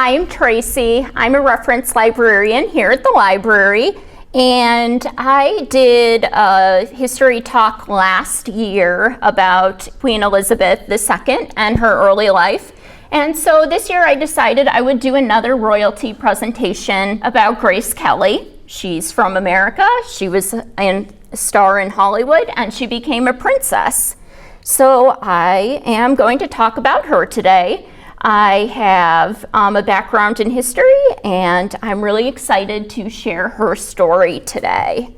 I'm Tracy. I'm a reference librarian here at the library, and I did a history talk last year about Queen Elizabeth II and her early life. And so this year I decided I would do another royalty presentation about Grace Kelly. She's from America. She was a star in Hollywood, and she became a princess. So I am going to talk about her today. I have a background in history, and I'm really excited to share her story today.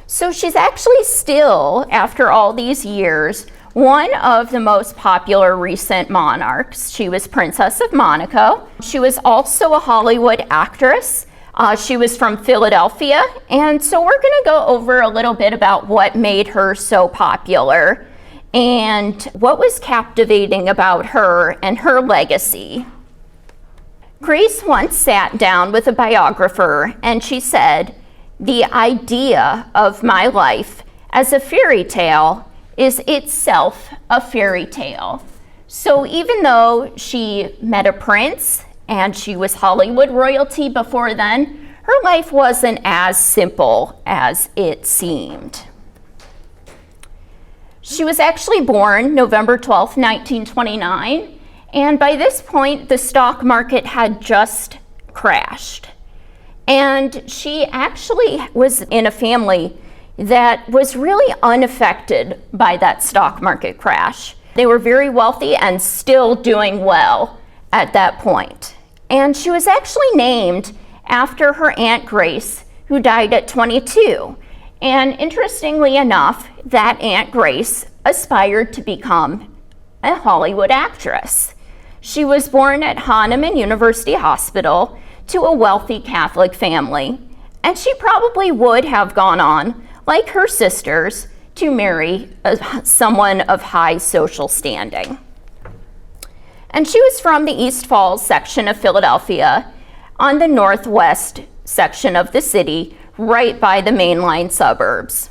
So she's actually still, after all these years, one of the most popular recent monarchs. She was Princess of Monaco. She was also a Hollywood actress. She was from Philadelphia, and so we're going to go over a little bit about what made her so popular and what was captivating about her and her legacy. Grace once sat down with a biographer and she said, "The idea of my life as a fairy tale is itself a fairy tale." So even though she met a prince and she was Hollywood royalty before then, her life wasn't as simple as it seemed. She was actually born November 12th, 1929, and by this point, the stock market had just crashed. And she actually was in a family that was really unaffected by that stock market crash. They were very wealthy and still doing well at that point. And she was actually named after her Aunt Grace, who died at 22. And interestingly enough, that Aunt Grace aspired to become a Hollywood actress. She was born at Hahnemann University Hospital to a wealthy Catholic family, and she probably would have gone on, like her sisters, to marry someone of high social standing. And she was from the East Falls section of Philadelphia, on the northwest section of the city, right by the mainline suburbs.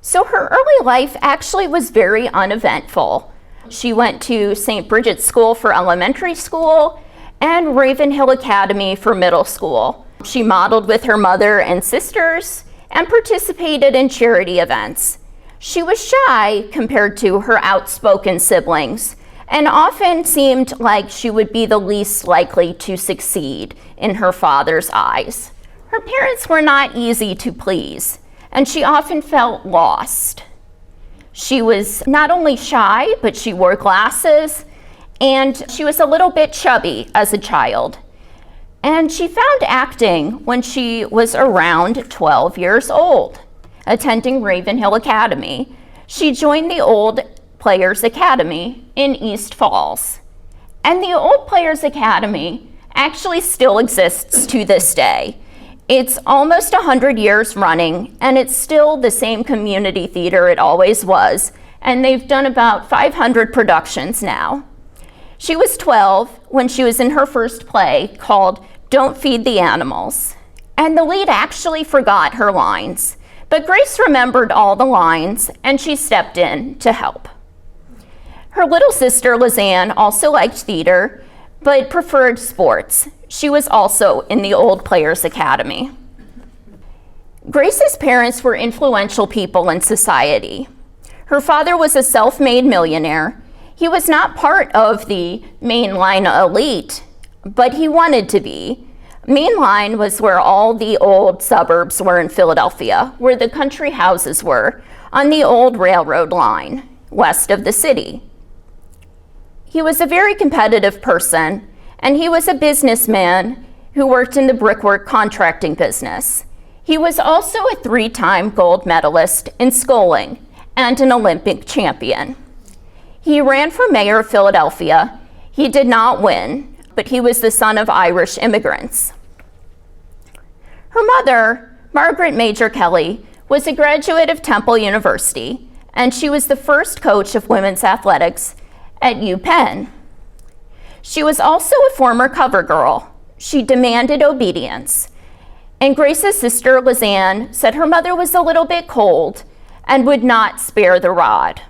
So her early life actually was very uneventful. She went to St. Bridget's School for elementary school and Ravenhill Academy for middle school. She modeled with her mother and sisters and participated in charity events. She was shy compared to her outspoken siblings and often seemed like she would be the least likely to succeed in her father's eyes. Her parents were not easy to please, and she often felt lost. She was not only shy, but she wore glasses, and she was a little bit chubby as a child. And she found acting when she was around 12 years old, attending Ravenhill Academy. She joined the Old Players Academy in East Falls. And the Old Players Academy actually still exists to this day. It's almost 100 years running, and it's still the same community theater it always was, and they've done about 500 productions now. She was 12 when she was in her first play called Don't Feed the Animals, and the lead actually forgot her lines, but Grace remembered all the lines, and she stepped in to help. Her little sister, Lizanne, also liked theater, but preferred sports. She was also in the Old Players Academy. Grace's parents were influential people in society. Her father was a self-made millionaire. He was not part of the mainline elite, but he wanted to be. Mainline was where all the old suburbs were in Philadelphia, where the country houses were, on the old railroad line, west of the city. He was a very competitive person, and he was a businessman who worked in the brickwork contracting business. He was also a 3-time gold medalist in sculling and an Olympic champion. He ran for mayor of Philadelphia. He did not win, but he was the son of Irish immigrants. Her mother, Margaret Major Kelly, was a graduate of Temple University, and she was the first coach of women's athletics at UPenn. She was also a former cover girl. She demanded obedience. And Grace's sister, Lizanne, said her mother was a little bit cold and would not spare the rod.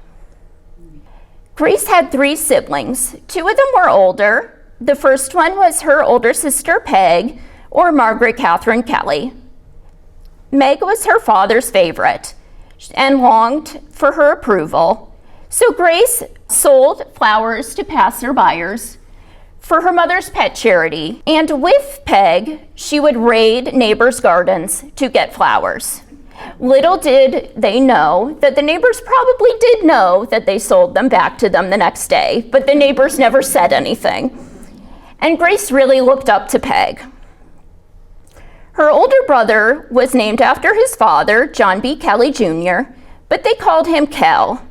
Grace had 3 siblings. 2 of them were older. The first one was her older sister Peg, or Margaret Catherine Kelly. Meg was her father's favorite and longed for her approval. So Grace sold flowers to passer buyers for her mother's pet charity, and with Peg, she would raid neighbors' gardens to get flowers. Little did they know that the neighbors probably did know that they sold them back to them the next day, but the neighbors never said anything. And Grace really looked up to Peg. Her older brother was named after his father, John B. Kelly Jr., but they called him Kel.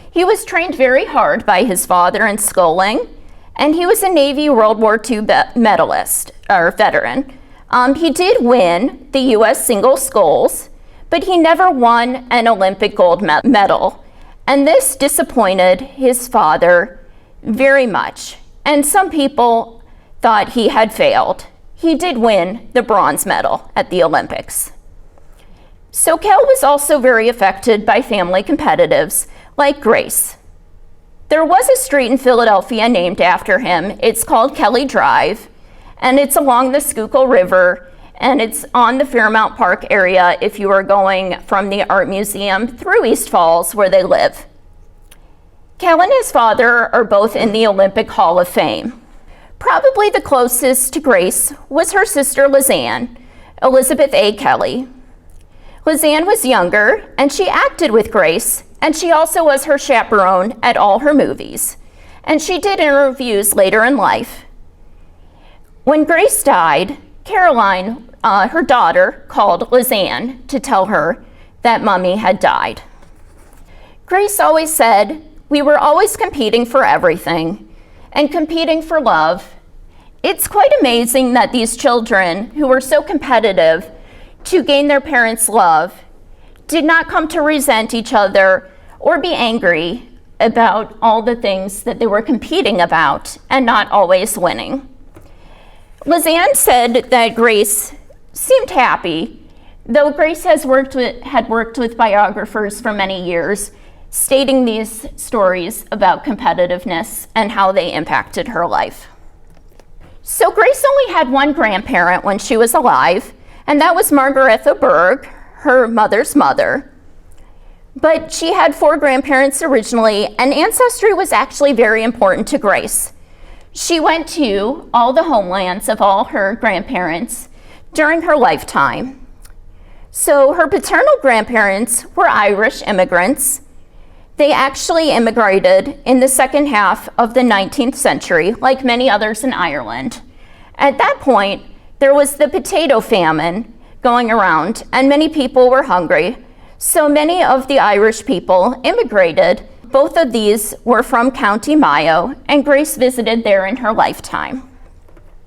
He was trained very hard by his father in sculling, and he was a Navy World War II medalist, or veteran. He did win the U.S. single sculls, but he never won an Olympic gold medal. And this disappointed his father very much. And some people thought he had failed. He did win the bronze medal at the Olympics. So Kel was also very affected by family competitives like Grace. There was a street in Philadelphia named after him. It's called Kelly Drive, and it's along the Schuylkill River, and it's on the Fairmount Park area if you are going from the Art Museum through East Falls, where they live. Kel and his father are both in the Olympic Hall of Fame. Probably the closest to Grace was her sister Lizanne, Elizabeth A. Kelly. Lizanne was younger, and she acted with Grace, and she also was her chaperone at all her movies. And she did interviews later in life. When Grace died, Caroline, her daughter, called Lizanne to tell her that Mommy had died. Grace always said, "We were always competing for everything and competing for love." It's quite amazing that these children, who were so competitive to gain their parents' love, did not come to resent each other or be angry about all the things that they were competing about and not always winning. Lizanne said that Grace seemed happy, though Grace had worked with biographers for many years, stating these stories about competitiveness and how they impacted her life. So Grace only had one grandparent when she was alive, and that was Margaretha Berg, her mother's mother. But she had 4 grandparents originally, and Ancestry was actually very important to Grace. She went to all the homelands of all her grandparents during her lifetime. So her paternal grandparents were Irish immigrants. They actually immigrated in the second half of the 19th century, like many others in Ireland. At that point, there was the potato famine going around, and many people were hungry. So many of the Irish people immigrated. Both of these were from County Mayo, and Grace visited there in her lifetime.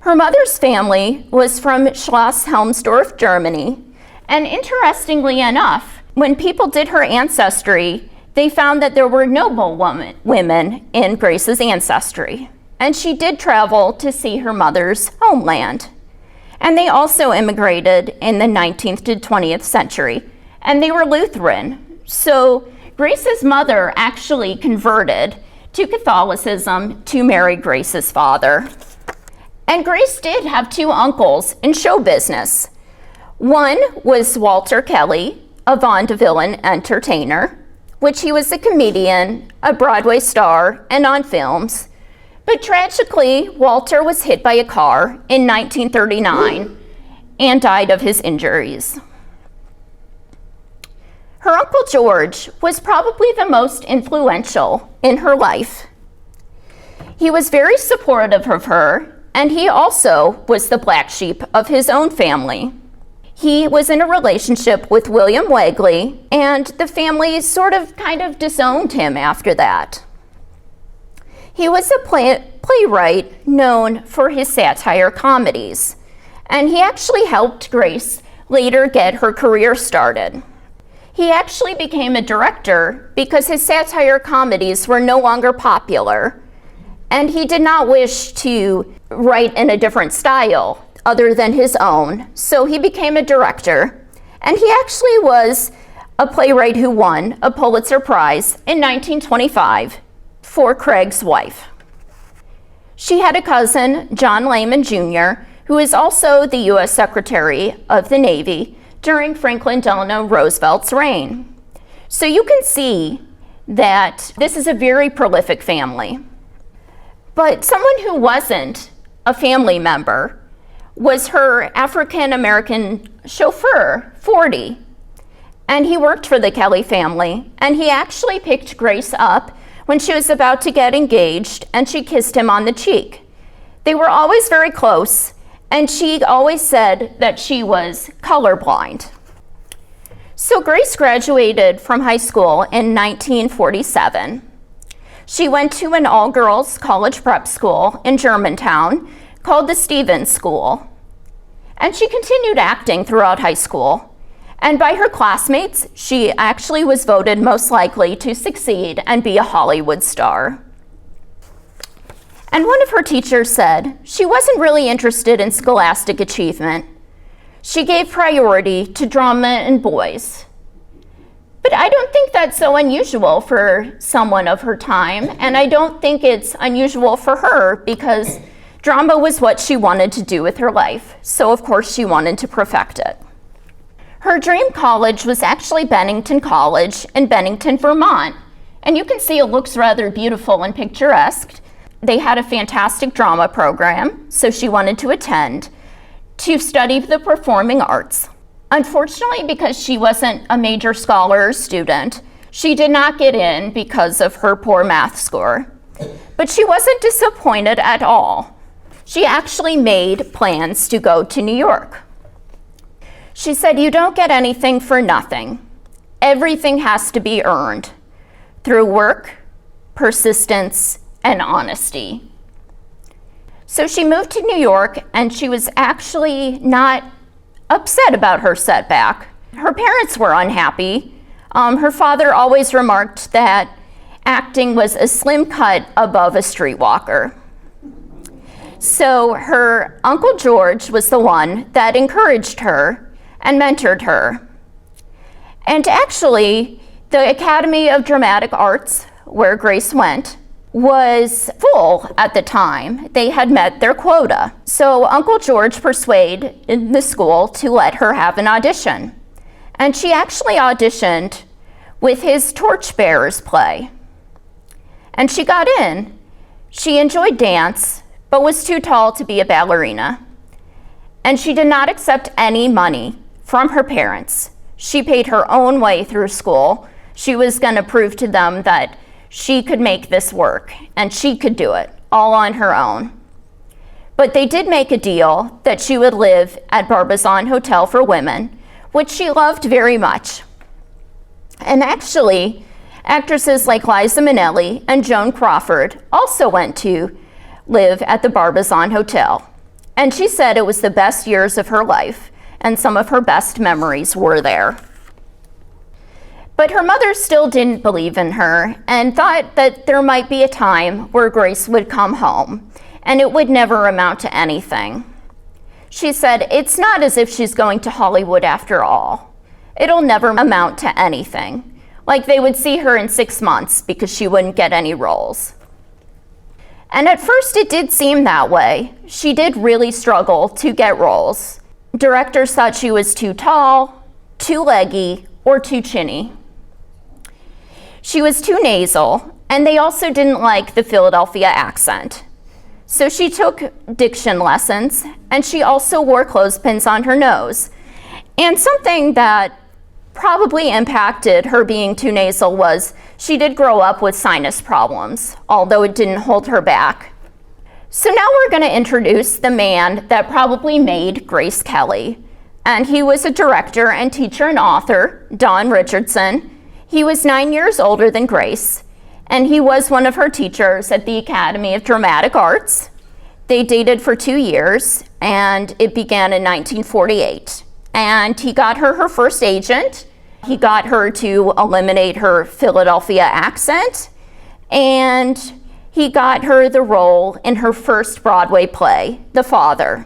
Her mother's family was from Schloss Helmsdorf, Germany. And interestingly enough, when people did her ancestry, they found that there were noble women in Grace's ancestry. And she did travel to see her mother's homeland. And they also immigrated in the 19th to 20th century. And they were Lutheran. So Grace's mother actually converted to Catholicism to marry Grace's father. And Grace did have 2 uncles in show business. One was Walter Kelly, a vaudeville entertainer, which he was a comedian, a Broadway star, and on films. But tragically, Walter was hit by a car in 1939 and died of his injuries. Her Uncle George was probably the most influential in her life. He was very supportive of her, and he also was the black sheep of his own family. He was in a relationship with William Wegley, and the family kind of disowned him after that. He was a playwright known for his satire comedies, and he actually helped Grace later get her career started. He actually became a director because his satire comedies were no longer popular, and he did not wish to write in a different style other than his own, so he became a director. And he actually was a playwright who won a Pulitzer Prize in 1925 for Craig's Wife. She had a cousin, John Lehman Jr., who is also the U.S. Secretary of the Navy during Franklin Delano Roosevelt's reign. So you can see that this is a very prolific family. But someone who wasn't a family member was her African-American chauffeur, Forty. And he worked for the Kelly family, and he actually picked Grace up when she was about to get engaged, and she kissed him on the cheek. They were always very close, and she always said that she was colorblind. So Grace graduated from high school in 1947. She went to an all-girls college prep school in Germantown called the Stevens School. And she continued acting throughout high school. And by her classmates, she actually was voted most likely to succeed and be a Hollywood star. And one of her teachers said she wasn't really interested in scholastic achievement. She gave priority to drama and boys. But I don't think that's so unusual for someone of her time, and I don't think it's unusual for her because drama was what she wanted to do with her life, so of course she wanted to perfect it. Her dream college was actually Bennington College in Bennington, Vermont, and you can see it looks rather beautiful and picturesque. They had a fantastic drama program, so she wanted to attend to study the performing arts. Unfortunately, because she wasn't a major scholar or student, she did not get in because of her poor math score. But she wasn't disappointed at all. She actually made plans to go to New York. She said, "You don't get anything for nothing. Everything has to be earned through work, persistence, and honesty." So she moved to New York, and she was actually not upset about her setback. Her parents were unhappy. Her father always remarked that acting was a slim cut above a streetwalker. So her Uncle George was the one that encouraged her and mentored her. And actually, the Academy of Dramatic Arts, where Grace went, was full at the time. They had met their quota. So Uncle George persuaded the school to let her have an audition. And she actually auditioned with his Torchbearers play. And she got in. She enjoyed dance, but was too tall to be a ballerina. And she did not accept any money from her parents. She paid her own way through school. She was going to prove to them that she could make this work, and she could do it all on her own. But they did make a deal that she would live at Barbizon Hotel for Women, which she loved very much. And actually, actresses like Liza Minnelli and Joan Crawford also went to live at the Barbizon Hotel. And she said it was the best years of her life, and some of her best memories were there. But her mother still didn't believe in her and thought that there might be a time where Grace would come home and it would never amount to anything. She said, "It's not as if she's going to Hollywood after all. It'll never amount to anything. Like they would see her in 6 months because she wouldn't get any roles." And at first it did seem that way. She did really struggle to get roles. Directors thought she was too tall, too leggy, or too chinny. She was too nasal, and they also didn't like the Philadelphia accent. So she took diction lessons, and she also wore clothespins on her nose. And something that probably impacted her being too nasal was she did grow up with sinus problems, although it didn't hold her back. So now we're going to introduce the man that probably made Grace Kelly. And he was a director and teacher and author, Don Richardson. He was 9 years older than Grace, and he was one of her teachers at the Academy of Dramatic Arts. They dated for 2 years, and it began in 1948. And he got her first agent. He got her to eliminate her Philadelphia accent, and he got her the role in her first Broadway play, The Father.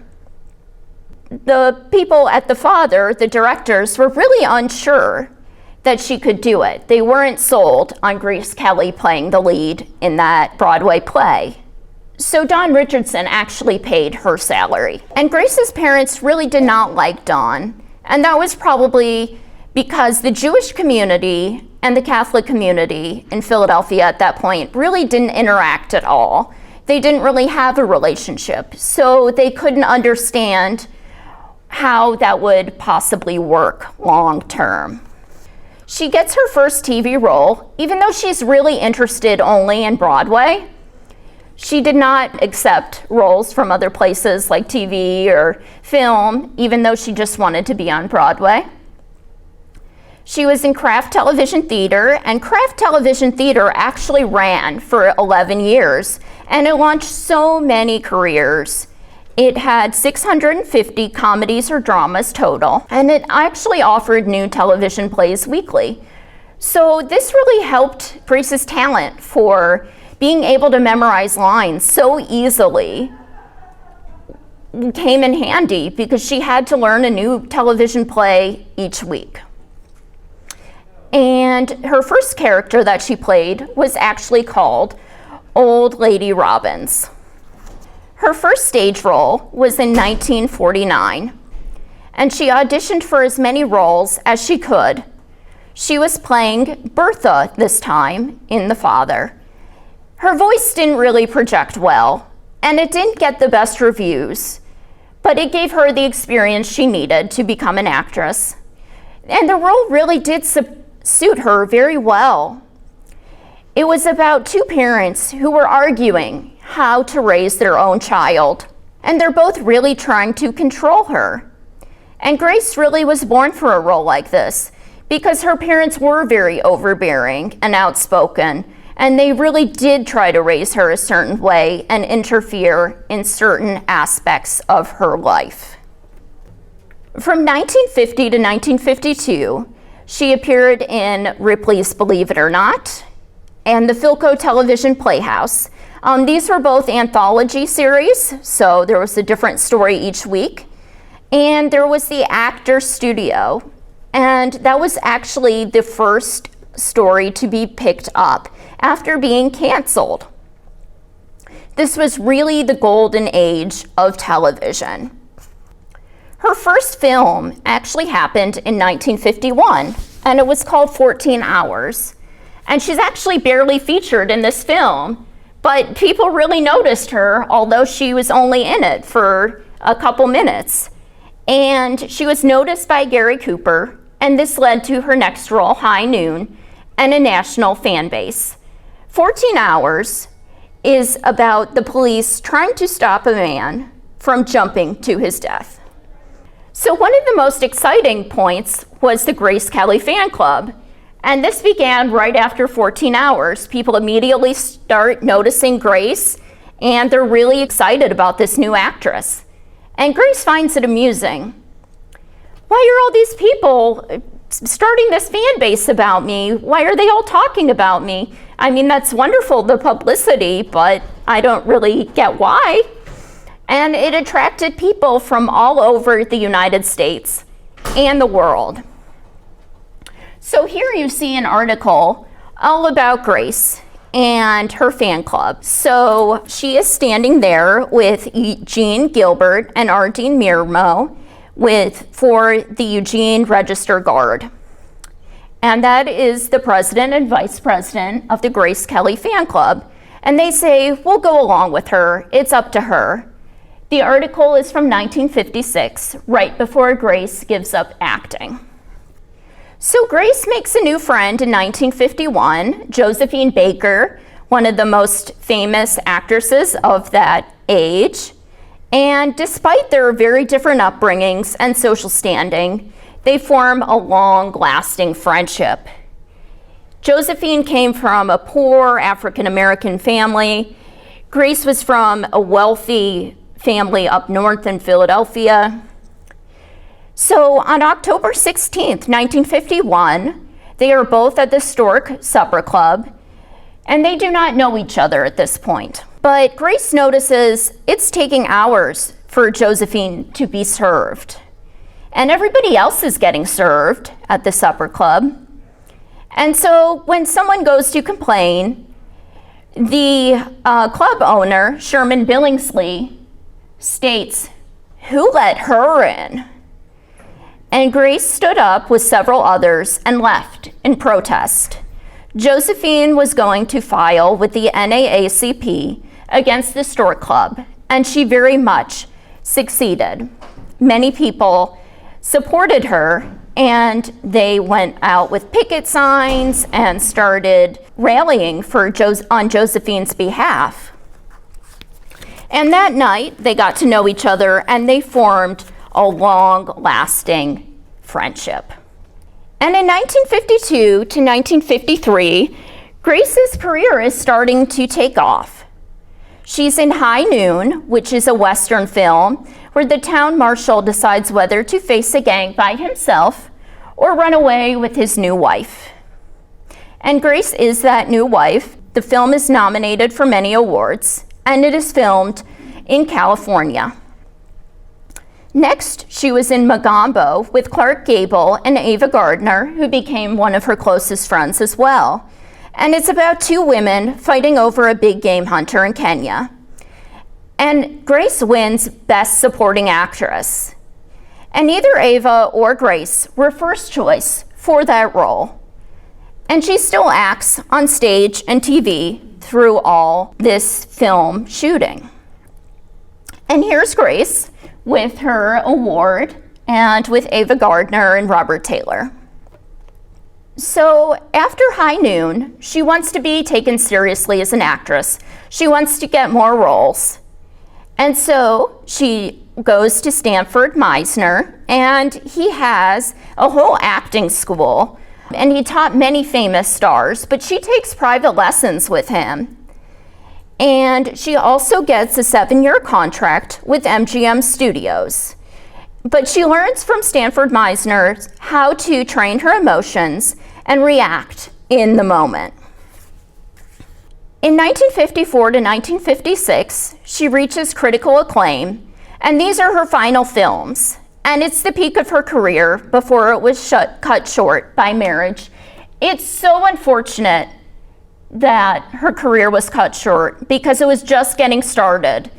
The people at The Father, the directors, were really unsure that she could do it. They weren't sold on Grace Kelly playing the lead in that Broadway play. So Dawn Richardson actually paid her salary. And Grace's parents really did not like Dawn. And that was probably because the Jewish community and the Catholic community in Philadelphia at that point really didn't interact at all. They didn't really have a relationship. So they couldn't understand how that would possibly work long term. She gets her first TV role, even though she's really interested only in Broadway. She did not accept roles from other places like TV or film, even though she just wanted to be on Broadway. She was in Kraft Television Theater, and Kraft Television Theater actually ran for 11 years, and it launched so many careers. It had 650 comedies or dramas total, and it actually offered new television plays weekly. So this really helped Grace's talent for being able to memorize lines so easily came in handy because she had to learn a new television play each week. And her first character that she played was actually called Old Lady Robbins. Her first stage role was in 1949, and she auditioned for as many roles as she could. She was playing Bertha this time in The Father. Her voice didn't really project well, and it didn't get the best reviews, but it gave her the experience she needed to become an actress. And the role really did suit her very well. It was about two parents who were arguing how to raise their own child, and they're both really trying to control her. And Grace really was born for a role like this because her parents were very overbearing and outspoken, and they really did try to raise her a certain way and interfere in certain aspects of her life. From 1950 to 1952, she appeared in Ripley's Believe It or Not and the Philco Television Playhouse. These were both anthology series, so there was a different story each week. And there was the Actor Studio, and that was actually the first story to be picked up after being canceled. This was really the golden age of television. Her first film actually happened in 1951, and it was called 14 Hours. And she's actually barely featured in this film, but people really noticed her, although she was only in it for a couple minutes. And she was noticed by Gary Cooper, and this led to her next role, High Noon, and a national fan base. 14 Hours is about the police trying to stop a man from jumping to his death. So one of the most exciting points was the Grace Kelly fan club. And this began right after 14 Hours. People immediately start noticing Grace, and they're really excited about this new actress. And Grace finds it amusing. Why are all these people starting this fan base about me? Why are they all talking about me? I mean, that's wonderful, the publicity, but I don't really get why. And it attracted people from all over the United States and the world. So here you see an article all about Grace and her fan club. So she is standing there with Eugene Gilbert and Ardeen Mirmo for the Eugene Register Guard. And that is the president and vice president of the Grace Kelly fan club. And they say, we'll go along with her. It's up to her. The article is from 1956, right before Grace gives up acting. So Grace makes a new friend in 1951, Josephine Baker, one of the most famous actresses of that age. And despite their very different upbringings and social standing, they form a long-lasting friendship. Josephine came from a poor African-American family. Grace was from a wealthy family up north in Philadelphia. So on October 16th, 1951, they are both at the Stork Supper Club, and they do not know each other at this point. But Grace notices it's taking hours for Josephine to be served. And everybody else is getting served at the supper club. And so when someone goes to complain, The club owner, Sherman Billingsley, states, "Who let her in?" And Grace stood up with several others and left in protest. Josephine was going to file with the NAACP against the Stork Club, and she very much succeeded. Many people supported her, and they went out with picket signs and started rallying on Josephine's behalf. And that night, they got to know each other, and they formed a long-lasting friendship. And in 1952 to 1953, Grace's career is starting to take off. She's in High Noon, which is a Western film where the town marshal decides whether to face a gang by himself or run away with his new wife. And Grace is that new wife. The film is nominated for many awards, and it is filmed in California. Next, she was in Mogambo with Clark Gable and Ava Gardner, who became one of her closest friends as well. And it's about two women fighting over a big game hunter in Kenya. And Grace wins Best Supporting Actress. And neither Ava or Grace were first choice for that role. And she still acts on stage and TV through all this film shooting. And here's Grace with her award and with Ava Gardner and Robert Taylor. So after High Noon, she wants to be taken seriously as an actress. She wants to get more roles. And so she goes to Stanford Meisner, and he has a whole acting school, and he taught many famous stars, but she takes private lessons with him. And she also gets a 7-year contract with MGM Studios. But she learns from Stanford Meisner how to train her emotions and react in the moment. In 1954 to 1956, she reaches critical acclaim, and these are her final films. And it's the peak of her career before it was cut short by marriage. It's so unfortunate that her career was cut short because it was just getting started.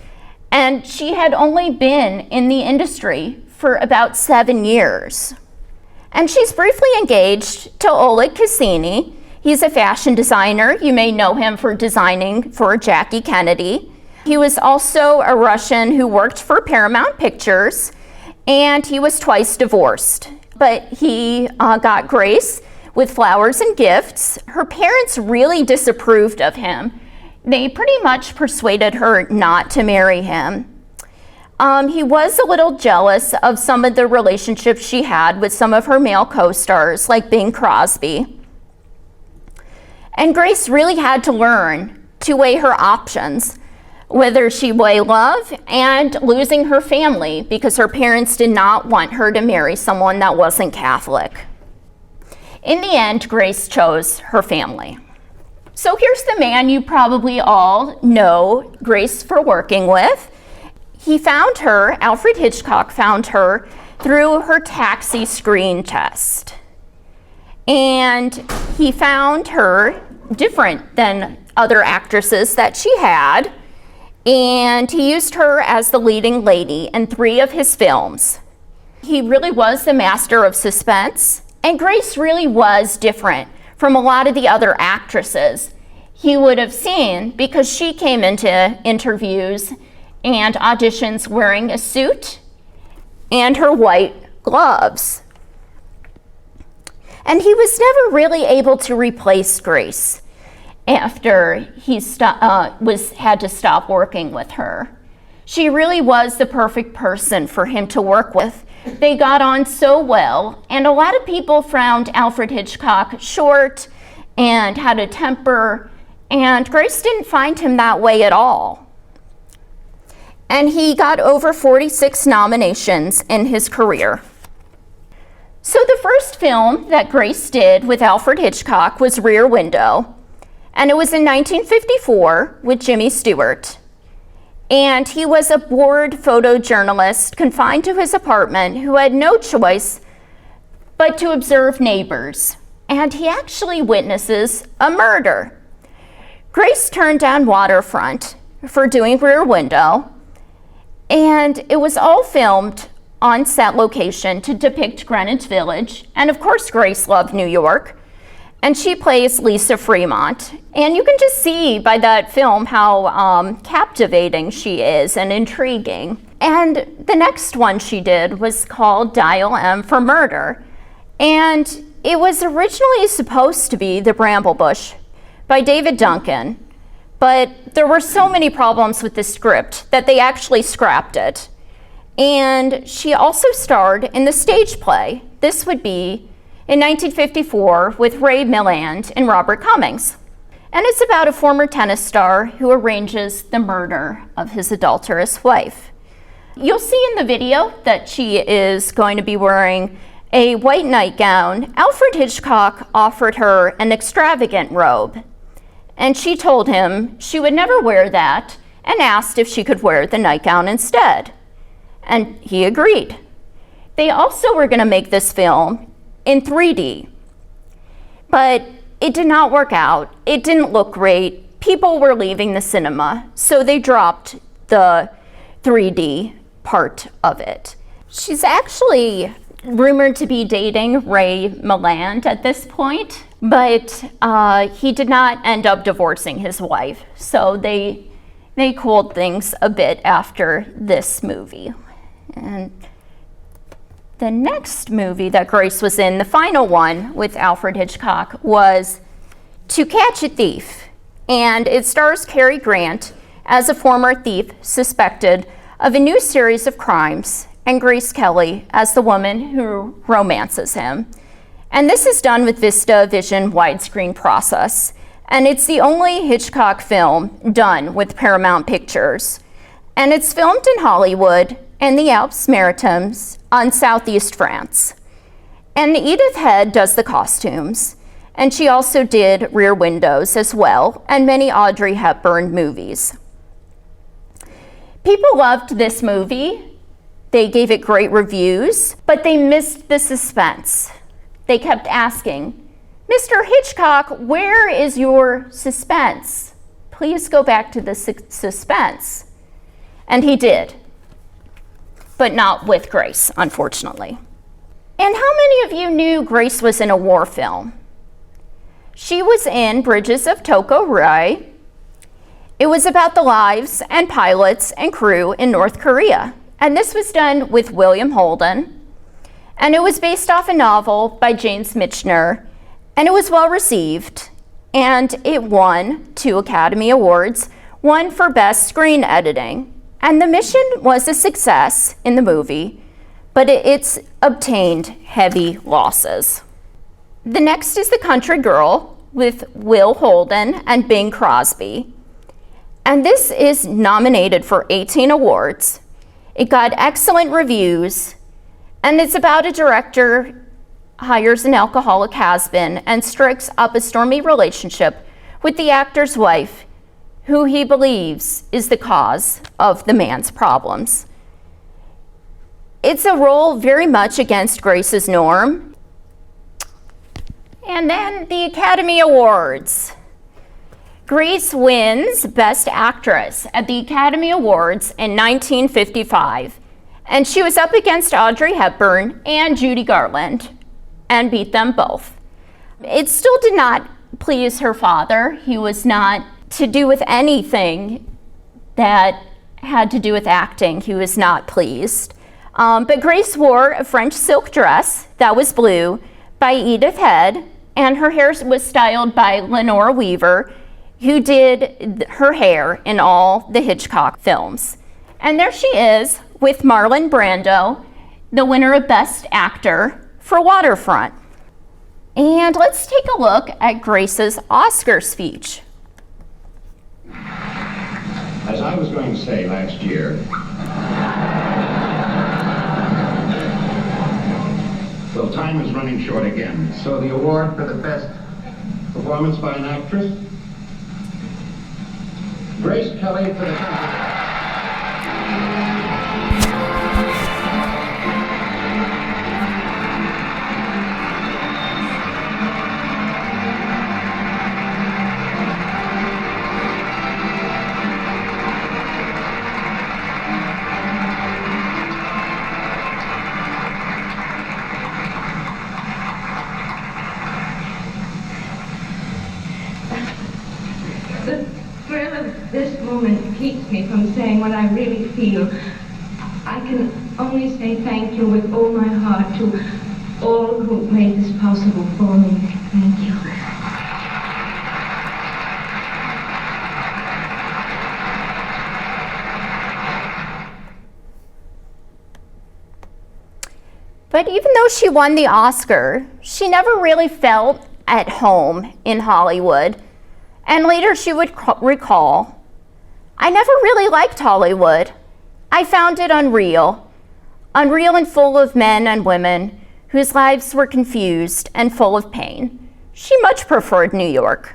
And she had only been in the industry for about 7 years. And she's briefly engaged to Oleg Cassini. He's a fashion designer. You may know him for designing for Jackie Kennedy. He was also a Russian who worked for Paramount Pictures, and he was twice divorced. But he got Grace with flowers and gifts. Her parents really disapproved of him. They pretty much persuaded her not to marry him. He was a little jealous of some of the relationships she had with some of her male co-stars, like Bing Crosby. And Grace really had to learn to weigh her options, whether she weigh love and losing her family, because her parents did not want her to marry someone that wasn't Catholic. In the end, Grace chose her family. So here's the man you probably all know Grace for working with. He found her, Alfred Hitchcock found her through her taxi screen test. And he found her different than other actresses that she had, and he used her as the leading lady in 3 of his films. He really was the master of suspense, and Grace really was different from a lot of the other actresses he would have seen, because she came into interviews and auditions wearing a suit and her white gloves. And he was never really able to replace Grace after he had to stop working with her. She really was the perfect person for him to work with. They got on so well, and a lot of people found Alfred Hitchcock short and had a temper, and Grace didn't find him that way at all. And he got over 46 nominations in his career. So the first film that Grace did with Alfred Hitchcock was Rear Window, and it was in 1954 with Jimmy Stewart. And he was a bored photojournalist confined to his apartment who had no choice but to observe neighbors. And he actually witnesses a murder. Grace turned down Waterfront for doing Rear Window, and it was all filmed on set location to depict Greenwich Village. And of course, Grace loved New York, and she plays Lisa Fremont. And you can just see by that film how captivating she is and intriguing. And the next one she did was called Dial M for Murder. And it was originally supposed to be The Bramblebush by David Duncan, but there were so many problems with the script that they actually scrapped it. And she also starred in the stage play. This would be in 1954 with Ray Milland and Robert Cummings. And it's about a former tennis star who arranges the murder of his adulterous wife. You'll see in the video that she is going to be wearing a white nightgown. Alfred Hitchcock offered her an extravagant robe, and she told him she would never wear that and asked if she could wear the nightgown instead. And he agreed. They also were going to make this film in 3D, but it did not work out. It didn't look great. People were leaving the cinema, so they dropped the 3D part of it. She's actually rumored to be dating Ray Milland at this point, but he did not end up divorcing his wife, so they cooled things a bit after this movie. And the next movie that Grace was in, the final one with Alfred Hitchcock, was To Catch a Thief, and it stars Cary Grant as a former thief suspected of a new series of crimes, and Grace Kelly as the woman who romances him. And this is done with Vista Vision widescreen process, and it's the only Hitchcock film done with Paramount Pictures. And it's filmed in Hollywood and the Alpes Maritimes on southeast France. And Edith Head does the costumes, and she also did Rear Windows as well, and many Audrey Hepburn movies. People loved this movie. They gave it great reviews, but they missed the suspense. They kept asking, Mr. Hitchcock, where is your suspense? Please go back to the suspense. And he did, but not with Grace, unfortunately. And how many of you knew Grace was in a war film? She was in Bridges of Toko-Ri. It was about the lives and pilots and crew in North Korea. And this was done with William Holden. And it was based off a novel by James Michener. And it was well received. And it won 2 Academy Awards, one for Best Screen Editing. And the mission was a success in the movie, but it's obtained heavy losses. The next is The Country Girl with Will Holden and Bing Crosby. And this is nominated for 18 awards. It got excellent reviews, and it's about a director hires an alcoholic has-been and strikes up a stormy relationship with the actor's wife, who he believes is the cause of the man's problems. It's a role very much against Grace's norm. And then the Academy Awards. Grace wins Best Actress at the Academy Awards in 1955, and she was up against Audrey Hepburn and Judy Garland and beat them both. It still did not please her father. He was not to do with anything that had to do with acting. He was not pleased. But Grace wore a French silk dress that was blue by Edith Head, and her hair was styled by Lenore Weaver, who did her hair in all the Hitchcock films. And there she is with Marlon Brando, the winner of Best Actor for Waterfront. And let's take a look at Grace's Oscar speech. As I was going to say last year, well, time is running short again. So the award for the best performance by an actress, Grace Kelly for the country. keeps me from saying what I really feel. I can only say thank you with all my heart to all who made this possible for me. Thank you. But even though she won the Oscar, she never really felt at home in Hollywood. And later she would recall, "I never really liked Hollywood. I found it unreal and full of men and women whose lives were confused and full of pain." She much preferred New York.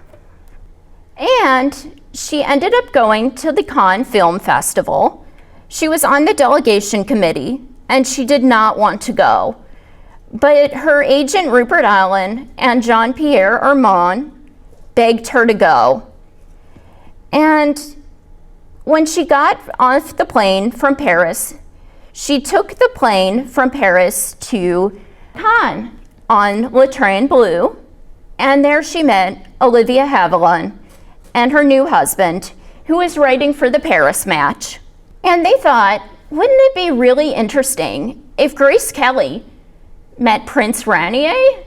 And she ended up going to the Cannes Film Festival. She was on the delegation committee, and she did not want to go. But her agent Rupert Allen and Jean-Pierre Armand begged her to go. And when she got off the plane from Paris, she took the plane from Paris to Cannes on Le Train Bleu, and there she met Olivia Havilland and her new husband, who was writing for the Paris Match. And they thought, wouldn't it be really interesting if Grace Kelly met Prince Rainier?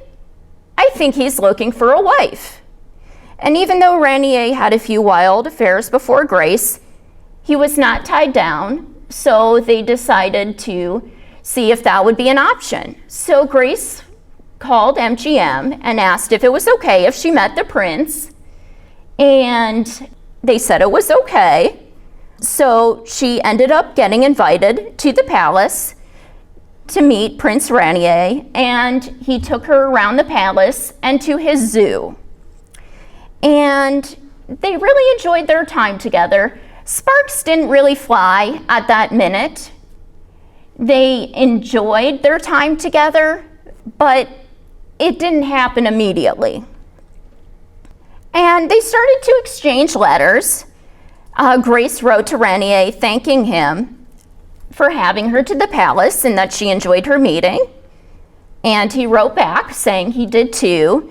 I think he's looking for a wife. And even though Rainier had a few wild affairs before Grace, he was not tied down, so they decided to see if that would be an option. So Grace called MGM and asked if it was okay if she met the prince, and they said it was okay. So she ended up getting invited to the palace to meet Prince Rainier, and he took her around the palace and to his zoo. And they really enjoyed their time together. Sparks didn't really fly at that minute. They enjoyed their time together, but it didn't happen immediately. And they started to exchange letters. Grace wrote to Rainier thanking him for having her to the palace and that she enjoyed her meeting. And he wrote back saying he did too.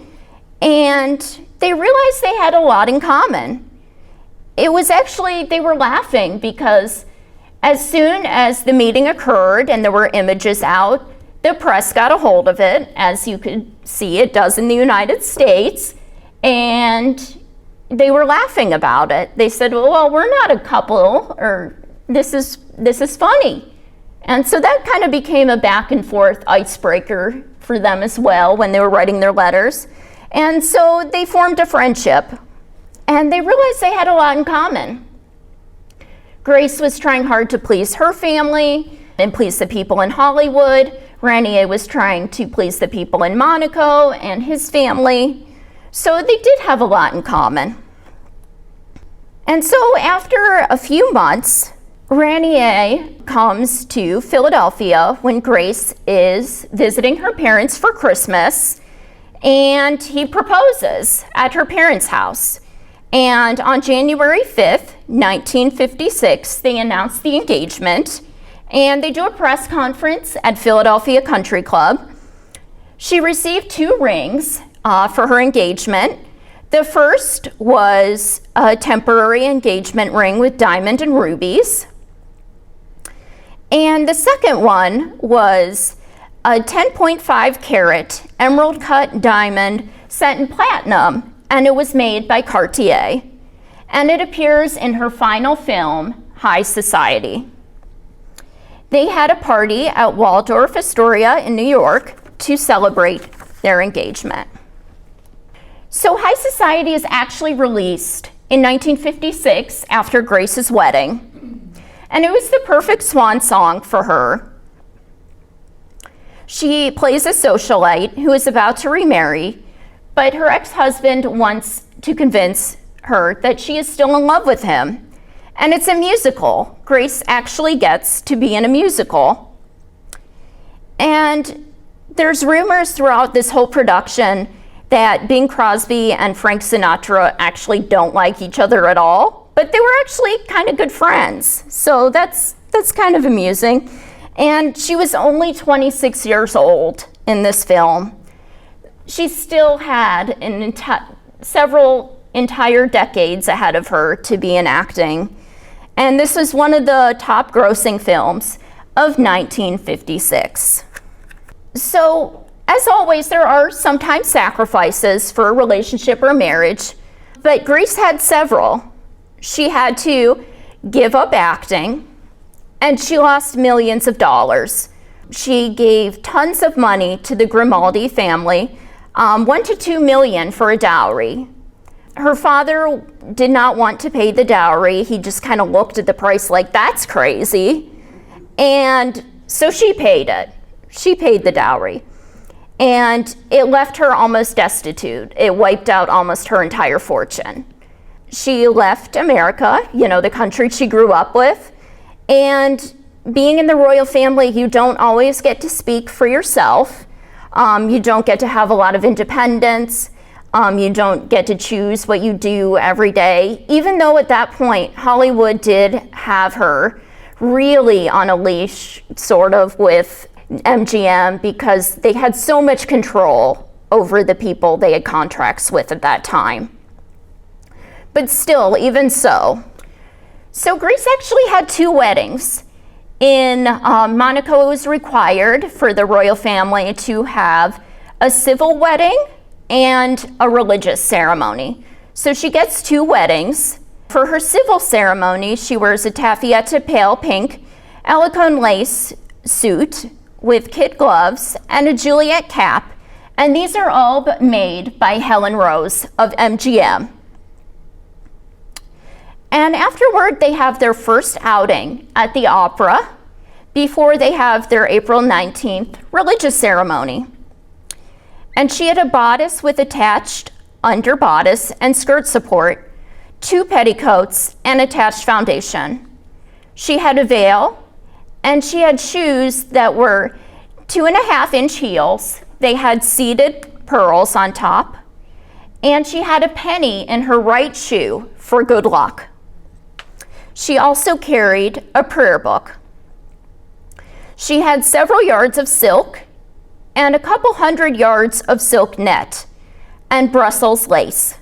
And they realized they had a lot in common. It was actually, they were laughing because as soon as the meeting occurred and there were images out, the press got a hold of it, as you could see it does in the United States, and they were laughing about it. They said, well, we're not a couple, or this is funny. And so that kind of became a back and forth icebreaker for them as well when they were writing their letters. And so they formed a friendship, and they realized they had a lot in common. Grace was trying hard to please her family and please the people in Hollywood. Rainier was trying to please the people in Monaco and his family. So they did have a lot in common. And so after a few months, Rainier comes to Philadelphia when Grace is visiting her parents for Christmas, and he proposes at her parents' house. And on January 5th, 1956, they announce the engagement, and they do a press conference at Philadelphia Country Club. She received 2 rings for her engagement. The first was a temporary engagement ring with diamond and rubies. And the second one was a 10.5 carat emerald cut diamond set in platinum, and it was made by Cartier. And it appears in her final film, High Society. They had a party at Waldorf Astoria in New York to celebrate their engagement. So High Society is actually released in 1956 after Grace's wedding. And it was the perfect swan song for her. She plays a socialite who is about to remarry, but her ex-husband wants to convince her that she is still in love with him. And it's a musical. Grace actually gets to be in a musical. And there's rumors throughout this whole production that Bing Crosby and Frank Sinatra actually don't like each other at all, but they were actually kind of good friends. So that's kind of amusing. And she was only 26 years old in this film. She still had several entire decades ahead of her to be in acting. And this was one of the top grossing films of 1956. So, as always, there are sometimes sacrifices for a relationship or marriage, but Grace had several. She had to give up acting, and she lost millions of dollars. She gave tons of money to the Grimaldi family, 1 to 2 million for a dowry. Her father did not want to pay the dowry. He just kind of looked at the price like, that's crazy. And so she paid it. She paid the dowry. And it left her almost destitute. It wiped out almost her entire fortune. She left America, the country she grew up with. And being in the royal family, you don't always get to speak for yourself. You don't get to have a lot of independence. You don't get to choose what you do every day, even though at that point, Hollywood did have her really on a leash, sort of, with MGM, because they had so much control over the people they had contracts with at that time. But still, even so. So Grace actually had 2 weddings. In Monaco, it was required for the royal family to have a civil wedding and a religious ceremony. So she gets 2 weddings. For her civil ceremony, she wears a taffeta pale pink Alicone lace suit with kid gloves and a Juliet cap, and these are all made by Helen Rose of MGM. And afterward, they have their first outing at the opera before they have their April 19th religious ceremony. And she had a bodice with attached under bodice and skirt support, 2 petticoats, and attached foundation. She had a veil, and she had shoes that were 2.5-inch heels. They had seeded pearls on top, and she had a penny in her right shoe for good luck. She also carried a prayer book. She had several yards of silk and a couple hundred yards of silk net and Brussels lace.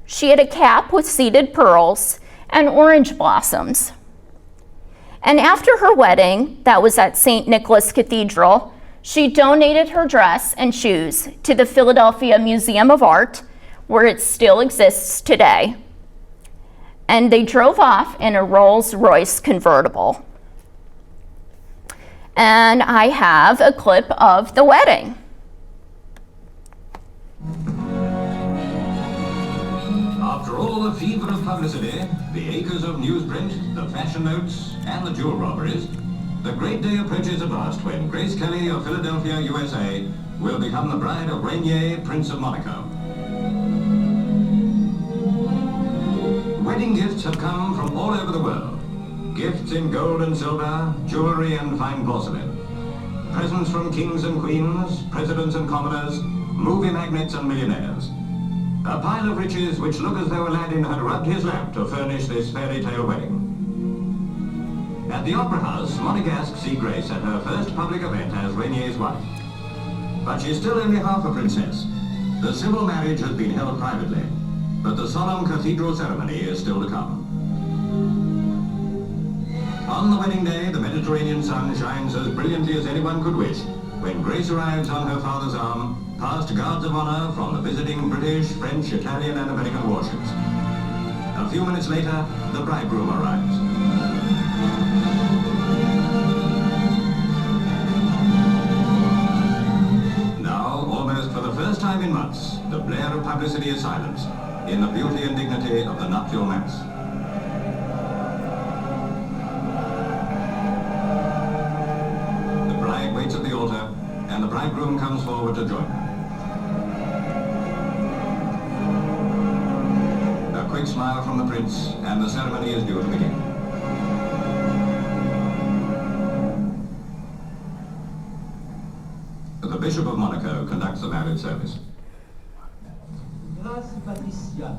She had a cap with seeded pearls and orange blossoms. And after her wedding, that was at St. Nicholas Cathedral, she donated her dress and shoes to the Philadelphia Museum of Art, where it still exists today. And they drove off in a Rolls-Royce convertible. And I have a clip of the wedding. After all the fever of publicity, the acres of newsprint, the fashion notes, and the jewel robberies, the great day approaches at last when Grace Kelly of Philadelphia, USA, will become the bride of Rainier, Prince of Monaco. Wedding gifts have come from all over the world. Gifts in gold and silver, jewelry and fine porcelain. Presents from kings and queens, presidents and commoners, movie magnates and millionaires. A pile of riches which look as though Aladdin had rubbed his lamp to furnish this fairy tale wedding. At the Opera House, Monegasques see Grace at her first public event as Rainier's wife. But she's still only half a princess. The civil marriage has been held privately, but the solemn cathedral ceremony is still to come. On the wedding day, the Mediterranean sun shines as brilliantly as anyone could wish when Grace arrives on her father's arm, past guards of honor from the visiting British, French, Italian, and American warships. A few minutes later, the bridegroom arrives. Now, almost for the first time in months, the blare of publicity is silenced in the beauty and dignity of the nuptial mass. The bride waits at the altar, and the bridegroom comes forward to join her. A quick smile from the prince, and the ceremony is due to begin. The Bishop of Monaco conducts the marriage service. Grâce Patricia,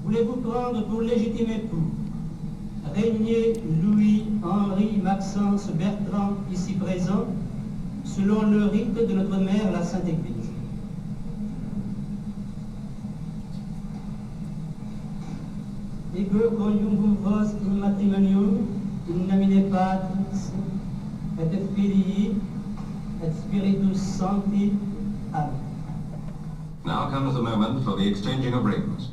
voulez-vous prendre pour légitime époux Rainier Louis Henri Maxence Bertrand, ici présent, selon le rite de notre mère la Sainte Église? sigur conjungum vos in matrimonium in nomine Patris et Filii et Spiritus Sancti. Amen. Now comes the moment for the exchanging of rings.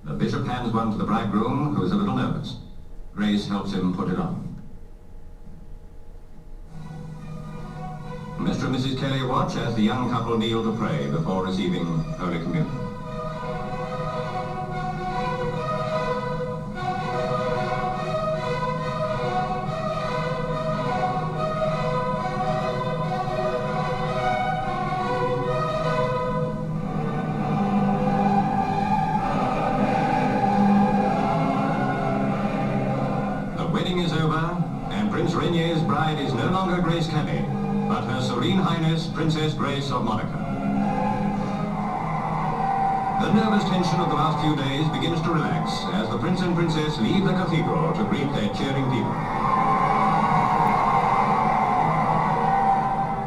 The bishop hands one to the bridegroom, who is a little nervous. Grace helps him put it on. Mr. and Mrs. Kelly watch as the young couple kneel to pray before receiving Holy Communion. The wedding is over, and Prince Rainier's bride is no longer Grace Kelly, but Her Serene Highness Princess Grace of Monaco. The nervous tension of the last few days begins to relax as the Prince and Princess leave the cathedral to greet their cheering people.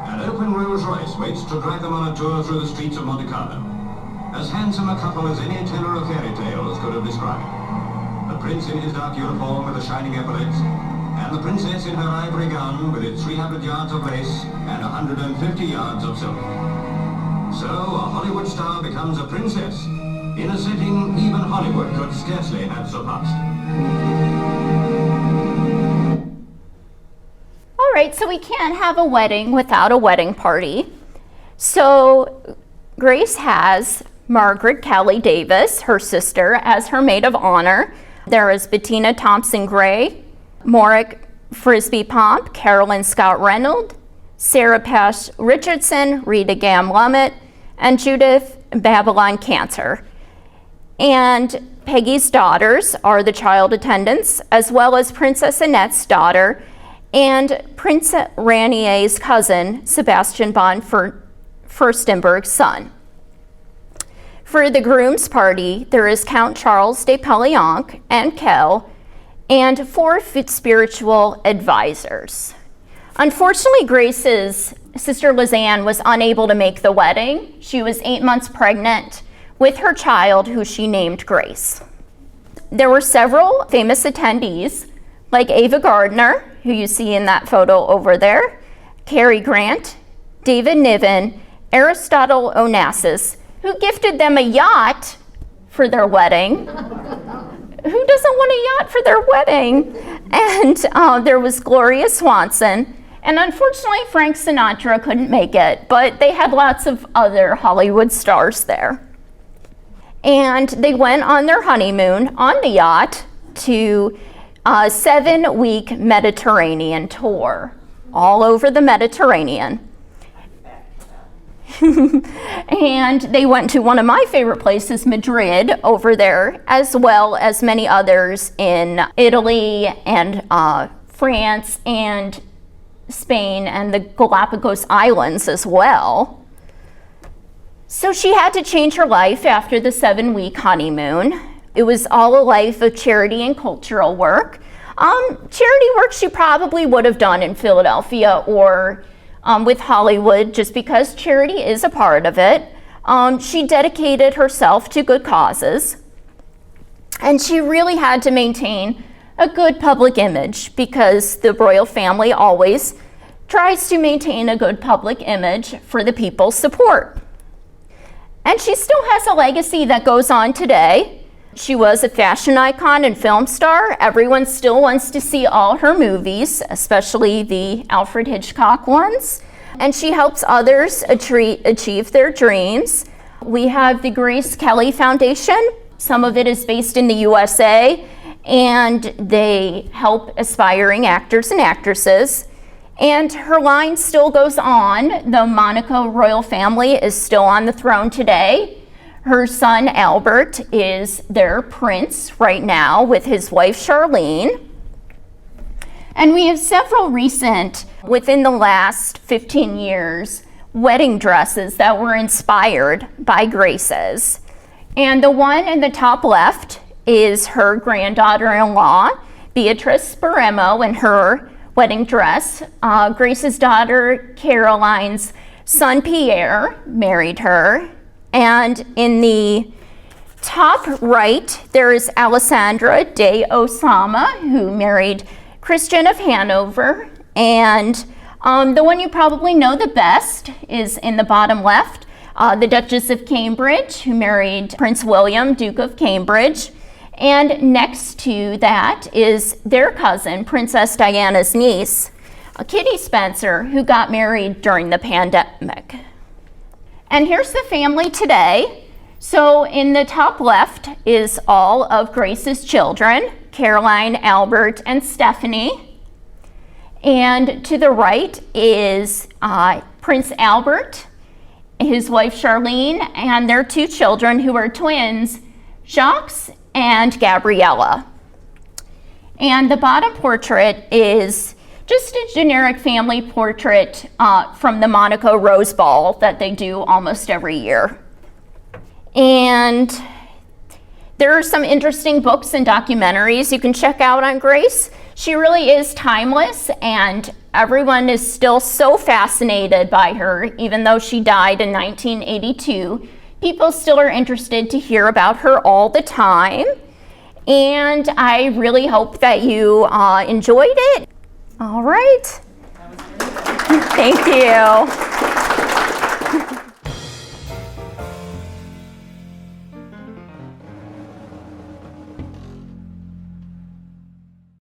An open Rolls-Royce waits to drive them on a tour through the streets of Monte Carlo. As handsome a couple as any teller of fairy tales could have described. The Prince in his dark uniform with the shining epaulets, and the Princess in her ivory gown with its 300 yards of lace and 150 yards of silk. So, a Hollywood star becomes a princess, in a setting even Hollywood could scarcely have surpassed. All right, so we can't have a wedding without a wedding party. So Grace has Margaret Kelly Davis, her sister, as her maid of honor. There is Bettina Thompson Gray, Morick Frisbee Pomp, Carolyn Scott Reynolds, Sarah Pash Richardson, Rita Gam Lummett, and Judith Babylon Cantor. And Peggy's daughters are the child attendants, as well as Princess Annette's daughter and Prince Rainier's cousin, Sebastian von Furstenberg's son. For the groom's party, there is Count Charles de Polignac and Kell, and 4 spiritual advisors. Unfortunately, Grace's sister Lizanne was unable to make the wedding. She was 8 months pregnant with her child, who she named Grace. There were several famous attendees, like Ava Gardner, who you see in that photo over there, Cary Grant, David Niven, Aristotle Onassis, who gifted them a yacht for their wedding. Who doesn't want a yacht for their wedding? And there was Gloria Swanson. And unfortunately, Frank Sinatra couldn't make it, but they had lots of other Hollywood stars there. And they went on their honeymoon on the yacht to a 7-week Mediterranean tour, all over the Mediterranean. And they went to one of my favorite places, Madrid, over there, as well as many others in Italy and France and Spain and the Galapagos Islands as well. So she had to change her life after the 7-week honeymoon. It was all a life of charity and cultural work. Charity work she probably would have done in Philadelphia or with Hollywood, just because charity is a part of it. She dedicated herself to good causes, and she really had to maintain a good public image because the royal family always tries to maintain a good public image for the people's support. And she still has a legacy that goes on today. She was a fashion icon and film star. Everyone still wants to see all her movies, especially the Alfred Hitchcock ones. And she helps others achieve their dreams. We have the Grace Kelly Foundation. Some of it is based in the USA, and they help aspiring actors and actresses. And her line still goes on. The Monaco royal family is still on the throne today. Her son Albert is their prince right now with his wife Charlene. And we have several recent, within the last 15 years, wedding dresses that were inspired by Grace's. And the one in the top left is her granddaughter-in-law, Beatrice Baremo, in her wedding dress. Grace's daughter Caroline's son Pierre married her. And in the top right, there is Alessandra de Osama, who married Christian of Hanover. And the one you probably know the best is in the bottom left, the Duchess of Cambridge, who married Prince William, Duke of Cambridge. And next to that is their cousin, Princess Diana's niece, Kitty Spencer, who got married during the pandemic. And here's the family today. So in the top left is all of Grace's children, Caroline, Albert, and Stephanie. And to the right is Prince Albert, his wife Charlene, and their two children who are twins, Jacques and Gabriella. And the bottom portrait is just a generic family portrait from the Monaco Rose Ball that they do almost every year. And there are some interesting books and documentaries you can check out on Grace. She really is timeless, and everyone is still so fascinated by her, even though she died in 1982. People still are interested to hear about her all the time. And I really hope that you enjoyed it. All right. Thank you.